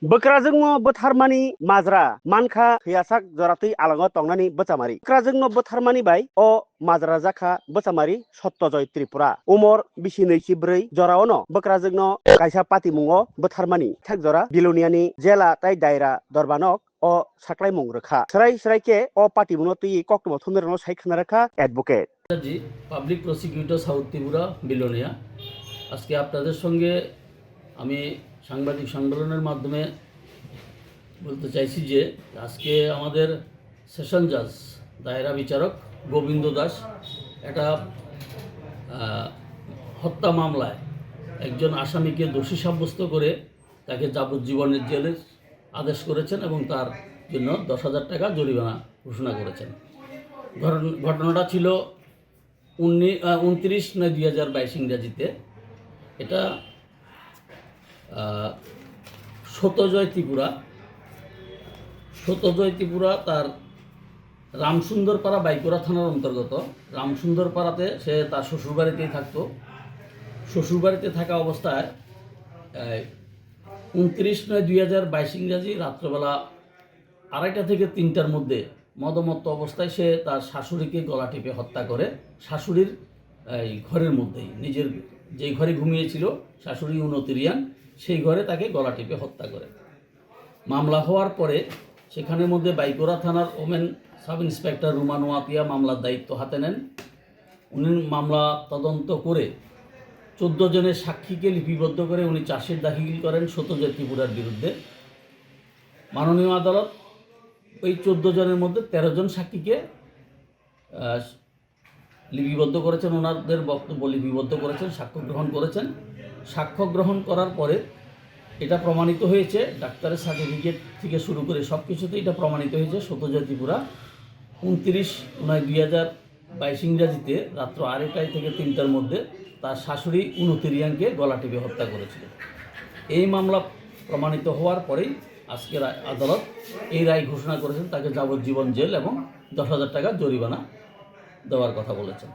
बोक्राजोंनो बोथारमानि माज्रा मानखा हियासाक जरातै आलाङाव तंनानि बोचामारि बोक्राजोंनो बोथारमानि bye अ माज्रा जाखा बोचामारि सत्यजय त्रिपुरा उमर बिसि नैसि ब्रै जरावनो बोक्राजोंनो कायसा पाति मुङो बोथारमानि थाक जरा बिलुनियानि जेला ताइ दायरा दरबानक अ साख्लाय मुं रोखा सराय सरायके अ पाति मुङो तुइ कक्टम थुनरनो सायखना रखा एडभोकेट জি public prosecutor south Tripura Belonia. আজকে আপনাদের সঙ্গে আমি সাংবাদিক সম্মেলনের মাধ্যমে বলতে চাইছি যে আজকে আমাদের সেশন জাজ দায়রা বিচারক গোবিন্দ দাস একটা হত্যা মামলায় একজন আসামিকে দোষী সাব্যস্ত করে তাকে যাবজ্জীবনের জেলের আদেশ করেছেন এবং তার জন্য 10,000 টাকা জরিমানা ঘোষণা করেছেন। ঘটনাটা ছিল 29/9/2022 ইংরাজিতে। এটা সত্যজয় ত্রিপুরা তার রামসুন্দরপাড়া বাইকুড়া থানার অন্তর্গত। রামসুন্দরপাড়াতে সে তার শ্বশুরবাড়িতেই থাকতো। শ্বশুরবাড়িতে থাকা অবস্থায় 29/9/2022 ইংরাজি রাত্রবেলা 2:30 থেকে 3টার মধ্যে মদমত্ত অবস্থায় সে তার শাশুড়িকে গলা টিপে হত্যা করে শাশুড়ির ঘরের মধ্যেই, নিজের যেই ঘরে ঘুমিয়েছিল শাশুড়ি উনতিরিয়ান, সেই ঘরে তাকে গলা টিপে হত্যা করে। মামলা হওয়ার পরে সেখানের মধ্যে বাইকুড়া থানার ওমেন সাব ইন্সপেক্টর রুমান ওয়াতিয়া মামলার দায়িত্ব হাতে নেন। উনি মামলা তদন্ত করে 14 জনের সাক্ষীকে লিপিবদ্ধ করে উনি চার্জশিট দাখিল করেন সত্যজয় ত্রিপুরার বিরুদ্ধে। মাননীয় আদালত ওই 14 জনের মধ্যে 13 জন সাক্ষীকে লিপিবদ্ধ করেছেন, ওনাদের বক্তব্য লিপিবদ্ধ করেছেন, সাক্ষ্য গ্রহণ করেছেন। সাক্ষ্য গ্রহণ করার পরে এটা প্রমাণিত হয়েছে, ডাক্তারের সার্টিফিকেট থেকে শুরু করে সব কিছুতে এটা প্রমাণিত হয়েছে সত্যজয় ত্রিপুরা 29/9/2022 ইংরাজিতে রাত্র 2:30 থেকে 3টার মধ্যে তার শাশুড়ি উনতিরিয়ানকে গলা টিপে হত্যা করেছিল। এই মামলা প্রমাণিত হওয়ার পরেই আজকে আদালত এই রায় ঘোষণা করেছেন, তাকে যাবজ্জীবন জেল এবং 10,000 টাকা জরিমানা দেওয়ার কথা বলেছেন।